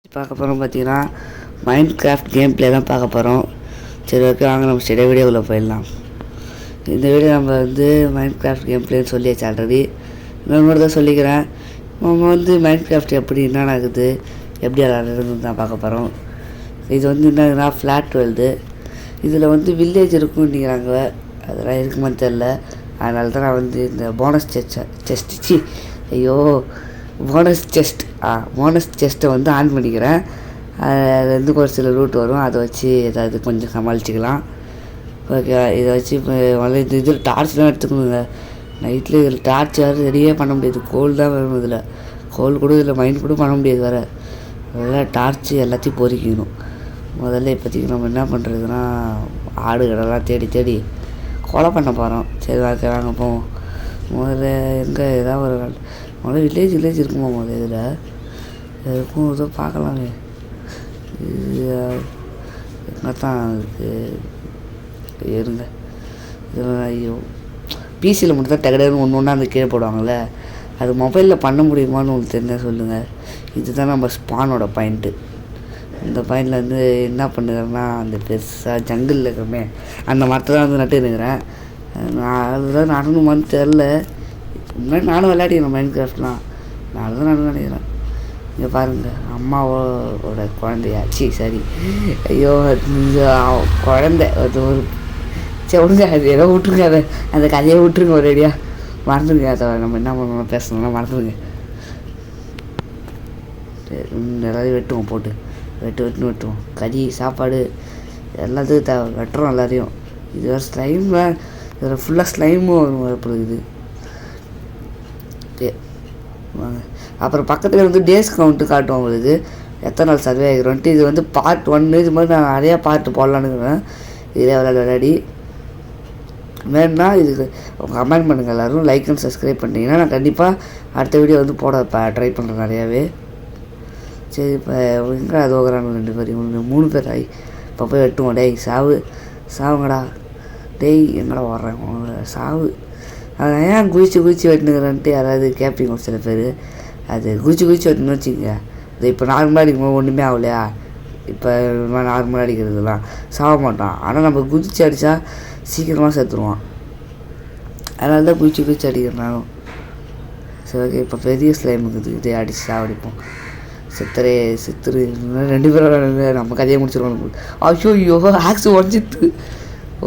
பார்க்க போகிறோம் பார்த்தீங்கன்னா மைண்ட் கிராஃப்ட் கேம் ப்ளே தான் பார்க்க போகிறோம். சரி ஓகே, வாங்க நம்ம ஸ்டெடியா வீடியோக்குள்ளே போயிடலாம். இந்த வீடியோ நம்ம மைண்ட் கிராஃப்ட் கேம் ப்ளேன்னு சொல்லியாச்சு ஆல்ரெடி. இன்னொரு தான் சொல்லிக்கிறேன். நம்ம மைண்ட் கிராஃப்ட் எப்படி என்ன ஆகுது, எப்படி விளாடுறதுன்னு தான் பார்க்க போகிறோம். இது என்னதுன்னா ஃப்ளாட் வேர்ல்டு. இதில் வில்லேஜ் இருக்குன்னுங்கிறாங்க. அதெல்லாம் இருக்குமான்னு தெரில. அதனால தான் நான் இந்த போனஸ் செஸ்ட் ஐயோ போனஸ் செஸ்ட்டை ஆன் பண்ணிக்கிறேன். அது ஒரு சில ரூட் வரும், அதை வச்சு ஏதாவது கொஞ்சம் சமாளிச்சிக்கலாம். ஓகே, இதை வச்சு இப்போ இதில் டார்ச்லாம் எடுத்துக்கணுங்க. நைட்டில் இதில் டார்ச் வேறு ரெடியே பண்ண முடியாது. கோல் தான் வேணும். இதில் கோல் கூட இதில் மைண்ட் கூட பண்ண முடியாது வேறு. அதெல்லாம் டார்ச்சு எல்லாத்தையும் பொறிக்கணும். முதல்ல இப்போதைக்கு நம்ம என்ன பண்ணுறதுன்னா ஆடுகளெல்லாம் தேடி கொலை பண்ண போகிறோம். சரி வாங்க போவோம். முதல்ல எங்கே ஏதாவது முதல்ல வில்லேஜ் இருக்குமா முதல்ல இதில் இருக்கும். ஏதோ பார்க்கலாமே. இது என்ன தான் இருக்குது இருங்க. இதெல்லாம் ஐயோ பிசியில் மட்டும் தான் டெகடன்னு ஒன்று அந்த கீழே போடுவாங்கள்ல, அது மொபைலில் பண்ண முடியுமான்னு உங்களுக்கு தெரிஞ்சால் சொல்லுங்கள். இதுதான் நம்ம ஸ்பானோட பாயிண்ட்டு. இந்த பாயிண்டில் என்ன பண்ணுறேன்னா அந்த பெருசாக ஜங்கிளில் இருக்கிறமே அந்த மரத்தை தான் நட்டு இருக்கிறேன். நான் அதுதான் நடணுமான்னு தெரில. முன்னாடி நானும் விளையாடிக்கிறேன் மைண்ட் கிராஃப்ட்லாம். நான் தான் நினைக்கிறேன். இங்கே பாருங்கள், அம்மாவோட குழந்தையா சரி ஐயோ குழந்தை ஒரு சரி விடுங்க. அது ஏதோ விட்டுருங்க. அந்த கதையை விட்டுருங்க ஒரேடியாக. மறந்துடுங்க. அதை நம்ம என்ன பண்ணணும் பேசணும்னா மறந்துடுங்க. எல்லாத்தையும் வெட்டுவோம், போட்டு வெட்டுவோம். கறி சாப்பாடு எல்லாத்துக்கும் வெட்டுறோம் எல்லாத்தையும். இது வேறு ஸ்லைமில் இதில் ஃபுல்லாக ஸ்லைமும் வரப்படுது. வாங்க, அப்புறம் பக்கத்தில் டேஸ் கவுண்ட்டு காட்டும் உங்களுக்கு, எத்தனை நாள் சர்வே ஆகிக்கிறோன்ட்டு. இது பார்ட் 1. இது மாதிரி நான் நிறையா பார்ட்டு போடலான்னுக்கிறேன். இதே விளையாடி வேணும்னா இதுக்கு கமெண்ட் பண்ணுங்கள். எல்லோரும் லைக் அண்ட் சப்ஸ்கிரைப் பண்ணிட்டீங்கன்னா நான் கண்டிப்பாக அடுத்த வீடியோ போட ட்ரை பண்ணுறேன் நிறையாவே. சரி, இப்போ எங்கே அது ஓகுறாங்க 2 பேர், 3 பேர் ஆகி இப்போ போய் வெட்டுவோம். டேய் சாவுங்கடா. டேய் எங்கடா ஓடுறேன் சாவு. அதை ஏன் குதிச்சு வெட்டுனுங்கிறன்ட்டு யாராவது கேட்பீங்க ஒரு சில பேர். அது குதிச்சு வெட்டணும்னு வச்சுக்கோங்க. இது இப்போ நார்மலாக அடிக்கும்போது ஒன்றுமே ஆகலையா. இப்போ நார்மலாக அடிக்கிறதுலாம் சாக மாட்டான். ஆனால் நம்ம குதிச்சு அடித்தா சீக்கிரமாக செத்துருவான். அதனால தான் குதிச்சு அடிக்கிறனாலும். சரி ஓகே, இப்போ பெரிய ஸ்லைம் இருக்குது. இதே அடித்து சாவடிப்போம். செத்துரு 2 பேரும் நம்ம கதையை முடிச்சிருவோம். ஐயோ ஆக்ஸ் உடஞ்சித்து.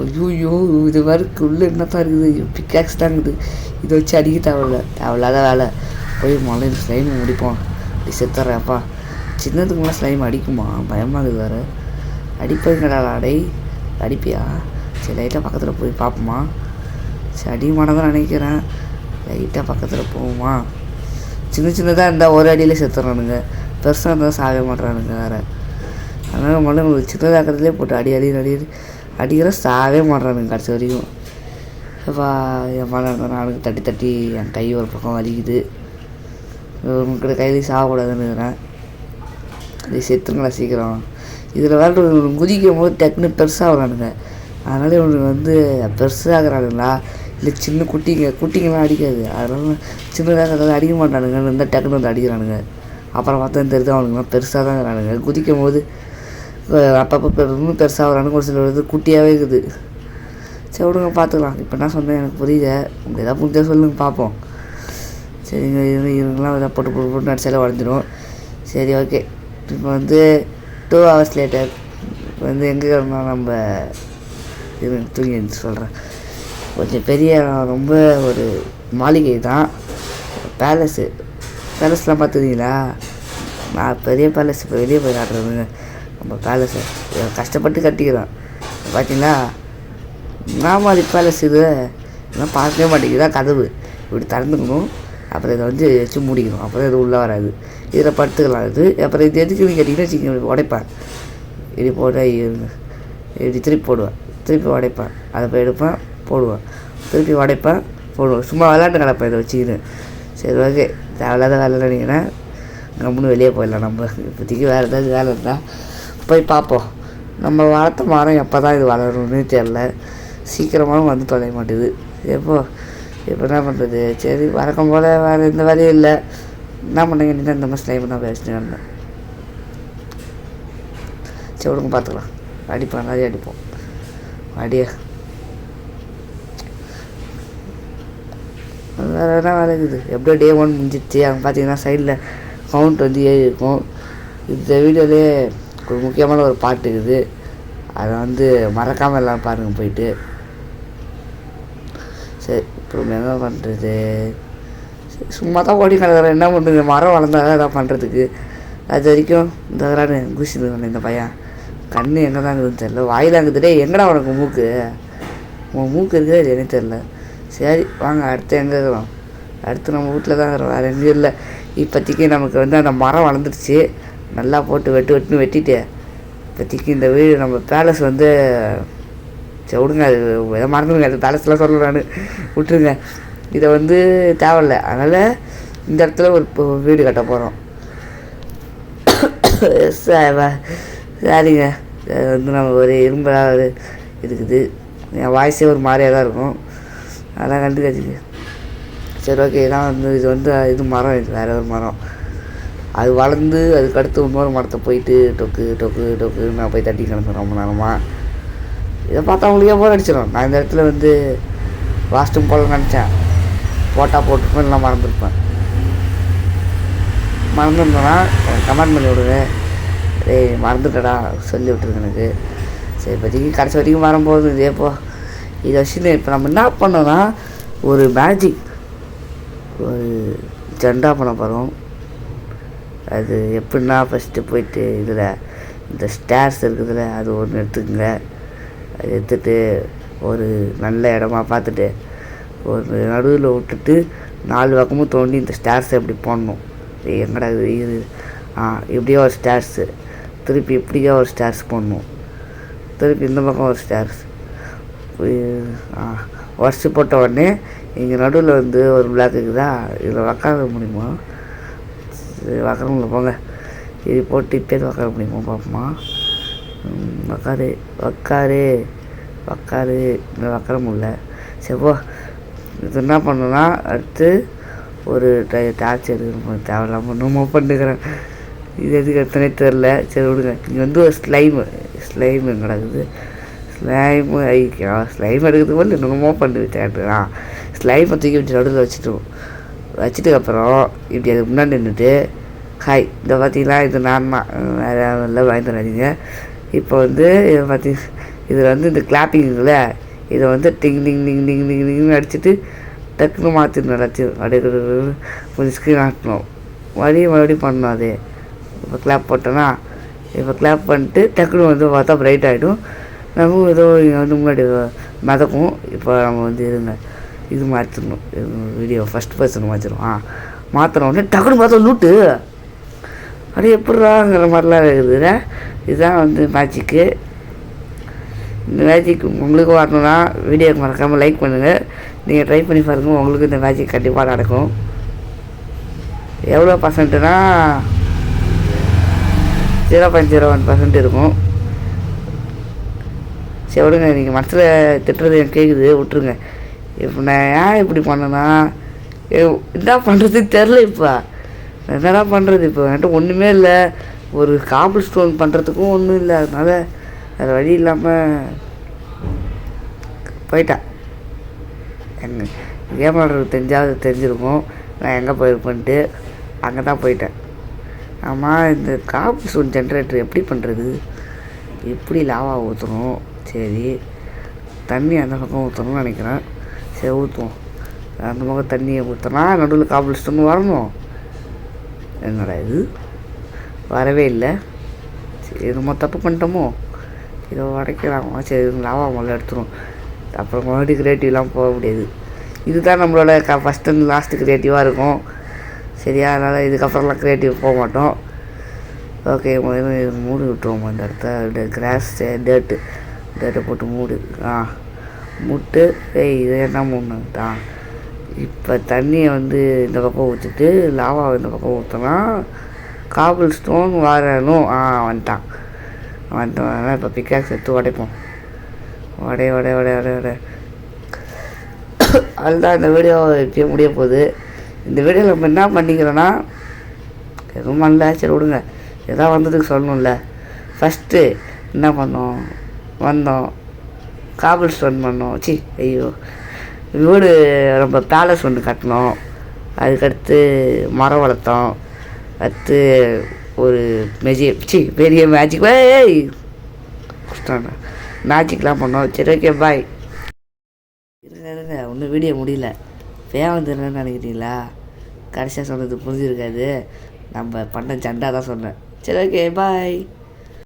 ஐயோ இது மாதிரி உள்ளே என்ன தான் இருக்குது, பிக்காக்ஸ் தான் இருக்குது. இதை வச்சு அடிக்க தேவையில்லாத வேலை. போய் முதல்ல ஸ்லைம் முடிப்போம். அப்படி செத்துறேன்ப்பா. சின்னதுக்குலாம் ஸ்லைம் அடிக்குமா, பயமாகுது வேறு. அடிப்பீங்கடா அடை, அடிப்பியா? சரி லைட்டாக பக்கத்தில் போய் பார்ப்போமா. சரி அடிமானதான் தான் நினைக்கிறேன். லைட்டாக பக்கத்தில் போவோமா. சின்னதாக இருந்தால் ஒரு அடியிலே செத்துறானுங்க. பெருசாக இருந்தால் சாவே மாட்டுறானுங்க வேறு. அதனால் முதல்ல சின்னதாக்கிறதுலே போட்டு அடிக்கிற சாவே மாட்டுறானுங்க கடைசி வரைக்கும். இப்போ என் மழை நானுக்கு தட்டி என் கை ஒரு பக்கம் வலிக்குது. உங்கள்கிட்ட கையிலேயே சாகக்கூடாதுன்னு இருக்கிறேன். அது செத்துங்களா சீக்கிரம். இதில் வேறு குதிக்கும் போது டக்குன்னு பெருசாக வரானுங்க. அதனால் இவனுக்கு பெருசாகிறானுங்களா இல்லை சின்ன குட்டிங்கெல்லாம் அடிக்காது. அதனால சின்னதாக ஏதாவது அடிக்க மாட்டானுங்க. இருந்தால் டக்குன்னு அடிக்கிறானுங்க. அப்புறம் பார்த்தா தெரிஞ்சு அவனுக்குலாம் பெருசாக தான் இருக்கிறானுங்க. குதிக்கும் போது அப்பப்போ இன்னும் பெருசாக வரானுங்க. ஒரு சில குட்டியாகவே இருக்குது. சரி விடுங்க, பார்த்துக்கலாம். இப்போ என்ன சொன்னேன் எனக்கு புரியுது. உங்களுக்கு எதாவது புரிஞ்சா சொல்லுங்க பார்ப்போம். சரிங்க, இவங்கெல்லாம் எதாவது போட்டு நடிச்சாலே உடஞ்சிடும். சரி ஓகே, இப்போ 2 hours லேட்டர் எங்கே இருந்தால் நம்ம தூங்கி சொல்கிறேன். கொஞ்சம் பெரிய ரொம்ப ஒரு மாளிகை தான். பேலஸ்லாம் பார்த்துக்கிங்களா? நான் பெரிய பேலஸ் இப்போ வெளியே போய் காட்டுறதுங்க. நம்ம பேலஸை கஷ்டப்பட்டு கட்டிக்கிறோம் பார்த்தீங்களா. நாமாதிரி பேலஸ் இது இதெல்லாம் பார்க்கவே மாட்டேங்குதா. கதவு இப்படி திறந்துக்கணும். அப்புறம் இதை வச்சு மூடிக்கணும். அப்புறம் இது உள்ளே வராது. இதில் படுத்துக்கலாம். இது அப்புறம் இது எதுக்குன்னு கேட்டிங்கன்னா வச்சுக்கோங்க, உடைப்பேன். இப்படி போட்டால் இப்படி திருப்பி போடுவேன். திருப்பி உடைப்பேன். அதை போய் எடுப்பேன், போடுவேன். திருப்பி உடைப்பேன், போடுவேன். சும்மா விளையாட்டு கிடப்பேன் இதை வச்சுக்கின்னு. சரி ஓகே, தேவையில்லாத வேலை நினைக்கிறேன். கம்முன்னு வெளியே போயிடலாம். நம்ம இப்போதைக்கு வேறு ஏதாவது வேலை இருந்தால் போய் பார்ப்போம். நம்ம வளர்த்த மரம் எப்போ தான் இது வளரணும்னு தெரில. சீக்கிரமாகவும் தொலைய மாட்டேது. இப்போ என்ன பண்ணுறது. சரி வழக்கம் போல் வேறு எந்த வேலையும் இல்லை. என்ன பண்ணுங்க, இந்த மாதிரி ஸ்லைம் தான் பேசிட்டு இருந்தேன். சரி விடுங்க பார்த்துக்கலாம். அடிப்போம், நிறைய அடிப்போம். அடியே வேறு என்ன வேலை இருக்குது? எப்படியோ டே 1 முடிஞ்சிடுச்சு. அங்கே பார்த்தீங்கன்னா சைடில் கவுண்ட் வந்து ஏறி இருக்கும். இந்த வீடியோலேயே ஒரு முக்கியமான ஒரு பாட்டு இருக்குது, அதை வந்து மறக்காமல் எல்லாம் பாருங்கள் போயிட்டு. சரி இப்போ என்ன பண்ணுறது? சும்மா தான் ஓடி கிடக்குறேன், என்ன பண்ணுறது? மரம் வளர்ந்தாதான் எதாவது பண்ணுறதுக்கு. அது வரைக்கும் இந்த வரானு குசின்னு இந்த பையன் கண்ணு எங்கே தான் இருக்குதுன்னு தெரில, வாயில் இருக்குதுடே. எங்கடா உனக்கு மூக்கு? உன் மூக்கு இருக்குதா இது எனக்கு தெரில. சரி வாங்க, அடுத்து எங்கே இருக்கிறோம்? அடுத்து நம்ம வீட்டில் தான் இருக்கிறோம், வேறு எங்கேயும் இல்லை. இப்போதைக்கு நமக்கு வந்து அந்த மரம் வளர்ந்துருச்சு, நல்லா போட்டு வெட்டுன்னு வெட்டிட்டு இப்போதைக்கு இந்த வீடு நம்ம பேலஸ் வந்து சரி விடுங்க, அது எதை மறந்துடுங்க. அது பேலஸ்லாம் சொல்ல நான் விட்டுருங்க. இதை வந்து தேவையில்லை, அதனால் இந்த இடத்துல ஒரு வீடு கட்ட போகிறோம். சரிங்க, அது வந்து நம்ம ஒரு இரும்பலாக இருக்குது. என் வாய்ஸே ஒரு மாதிரியாக தான் இருக்கும், அதெல்லாம் கண்டுக்காச்சுக்கு. சரி ஓகே, இதான் வந்து இது வந்து இது மரம், இது வேறு ஒரு மரம். அது வளர்ந்து அதுக்கடுத்து இன்னொரு மரத்தை போயிட்டு டொக்கு டொக்கு டொக்கு நான் போய் தட்டி கிடந்தேன் ரொம்ப நேரமாக. இதை பார்த்தா அவங்களுக்கே போர் அடிச்சிடும். நான் இந்த இடத்துல வந்து வாஸ்ட்ரூம் போல நினச்சேன், போட்டால் போட்டுருப்பேன், இல்லை மறந்துருப்பேன். மறந்துருந்தேன்னா கமெண்ட் பண்ணி விடுங்க. ஏய் மறந்துட்டடா சொல்லி விட்டுருங்க எனக்கு. சரி இப்போதைக்கு கடைசி வரைக்கும் வரும்போது இதேப்போ இதை வச்சுன்னு இப்போ நம்ம என்ன பண்ணோன்னா ஒரு மேஜிக், ஒரு ஜெண்டா பண்ண போகிறோம். அது எப்படின்னா ஃபஸ்ட்டு போயிட்டு இதில் இந்த ஸ்டேர்ஸ் இருக்குதுல்ல, அது ஒன்று எடுத்துக்கோங்க. அது எடுத்துகிட்டு ஒரு நல்ல இடமா பார்த்துட்டு ஒரு நடுவில் விட்டுட்டு 4 பக்கமும் தோண்டி இந்த ஸ்டேர்ஸை எப்படி போடணும். எங்கடா இது இப்படியே ஒரு ஸ்டேர்ஸு, திருப்பி இப்படியே ஒரு ஸ்டேர்ஸ் போடணும், திருப்பி இந்த பக்கம் ஒரு ஸ்டேர்ஸ் உடச்சி போட்ட உடனே இங்கே நடுவில் வந்து ஒரு பிளாக் இருக்குதா, இதில் உக்கார முடியுமா? உக்காரங்கள போங்க, இது போட்டு இப்போது உக்கார முடியுமா பார்ப்போமா? உக்காரு உக்காரு உக்காரு, இந்த உக்கார முடியல. சரி போ. இது என்ன பண்ணணும்னா அடுத்து ஒரு டார்ச் எடுக்கணும். தேவையில்லாமல் இன்னும் பண்ணுக்கிறேன், இது எதுக்கு எடுத்தனே தெரில. சரி விடுங்க. இங்கே வந்து ஒரு ஸ்லைமு கிடக்குது. ஸ்லைமு ஸ்லைம் எடுக்கிறதுக்கு வந்து என்னமோ பண்ணி தேட்டுறா. ஸ்லைமை தூக்கி வச்சு நடுவில் வச்சுட்டுக்கப்புறம் இப்படி அதுக்கு முன்னாடி நின்றுட்டு ஹாய் இதை பார்த்தீங்களா, இது நான் தான், வேறு இல்லை வாங்கி தராதிங்க. இப்போ வந்து இதை இதில் வந்து இந்த கிளாப்பிங் இருக்குல்ல, இதை வந்து டிங் டிங் டிங் டிங் டிங் டிங்னு அடிச்சுட்டு டக்குன்னு மாற்றிடணும். எல்லாத்தையும் அப்படியே கொஞ்சம் ஸ்க்ரீன் ஆட்டணும், மறுபடியும் பண்ணணும். அதே இப்போ கிளாப் போட்டோன்னா, இப்போ கிளாப் பண்ணிட்டு டக்குன்னு வந்து பார்த்தா ப்ரைட் ஆகிடும். நம்ம ஏதோ இங்கே வந்து முன்னாடி மிதக்கும். இப்போ நம்ம வந்து இருங்க இது மாற்றிடணும், வீடியோ ஃபஸ்ட் பர்சன் மாற்றிடும். மாற்றின உடனே டக்குன்னு பார்த்தா லூட்டு அப்படியே எப்படிறாங்கிற மாதிரிலாம் இருக்குது. இதுதான் வந்து மேஜிக்கு. இந்த மேஜிக் உங்களுக்கு வரணுன்னா வீடியோக்கு மறக்காமல் லைக் பண்ணுங்கள். நீங்கள் ட்ரை பண்ணி பாருங்கள், உங்களுக்கு இந்த மேஜிக் கண்டிப்பாக நடக்கும். எவ்வளோ பர்சன்ட்னா 0.01% இருக்கும். சரி விடுங்க, நீங்கள் மனசில் திட்டுறது எனக்கு கேட்குது, விட்டுருங்க. இப்போ நான் ஏன் இப்படி பண்ணேன்னா என்ன பண்ணுறதுக்கு தெரில. இப்போ என்னடா பண்ணுறது? இப்போ என்கிட்ட ஒன்றுமே இல்லை, ஒரு காபிள் ஸ்டோன் பண்ணுறதுக்கும் ஒன்றும் இல்லை. அதனால் வேறு வழி இல்லாமல் போயிட்டேன். எங்கே கேம் ஆடுறது தெரிஞ்சிருக்கும் நான் எங்கே போயிருப்பேன்ட்டு, அங்கே தான் போயிட்டேன். ஆமாம், இந்த காபிள் ஸ்டோன் ஜென்ரேட்டர் எப்படி பண்ணுறது? எப்படி லாவா ஊற்றணும்? சரி தண்ணி அந்த பக்கம் ஊற்றணும்னு நினைக்கிறேன். சரி ஊற்றுவோம். அந்த பக்கம் தண்ணியை ஊற்றினா நடுவில் காபிள் ஸ்டோன் வரணும். என்னடா இது வரவே இல்லை. சரி நம்ம தப்பு பண்ணிட்டோமோ? இதை உடைக்கலாம். சரி லாவா முதல்ல எடுத்துரும், அப்புறம் மறுபடியும் க்ரியேட்டிவ்லாம் போக முடியாது. இதுதான் நம்மளோட ஃபஸ்ட் அண்ட் லாஸ்ட்டு க்ரியேட்டிவாக இருக்கும். சரியா? அதனால் இதுக்கப்புறம்லாம் க்ரியேட்டிவ் போக மாட்டோம். ஓகே மூடி விட்டுருவோம். அந்த இடத்த கிராஸ் டேட்டை போட்டு மூடு. முட்டு இது என்ன மூணு தான். இப்போ தண்ணியை வந்து இந்த பக்கம் ஊற்றிட்டு லாவாவை இந்த பக்கம் ஊற்றினா காபிள் ஸ்டோன் வரணும். வந்துட்டான். இப்போ பிக்காக்ஸ் எடுத்து உடைப்போம். உடைய அதுதான் இந்த வீடியோ இப்படியே முடிய போகுது. இந்த வீடியோவில் நம்ம என்ன பண்ணிக்கிறோன்னா எதுவும் பண்ணல. சரி விடுங்க, எதாவது வந்ததுக்கு சொல்லணும்ல. ஃபஸ்ட்டு என்ன பண்ணோம், வந்தோம், காபிள் ஸ்டோன் பண்ணோம். ஐயோ வீடு ரொம்ப பேலஸ் ஒன்று கட்டினோம். அதுக்கடுத்து மரம் வளர்த்தோம். அடுத்து ஒரு பெரிய மேஜிக் மேஜிக்லாம் பண்ணோம். சரி ஓகே பாய். இருங்க ஒன்றும் வீடியோ முடியல. வந்துடுறேன்னு நினைக்கிறீங்களா? கடைசியாக சொன்னது புரிஞ்சிருக்காது. நம்ம பண்ண ஜண்டா தான் சொன்னேன். சரி ஓகே பாய்.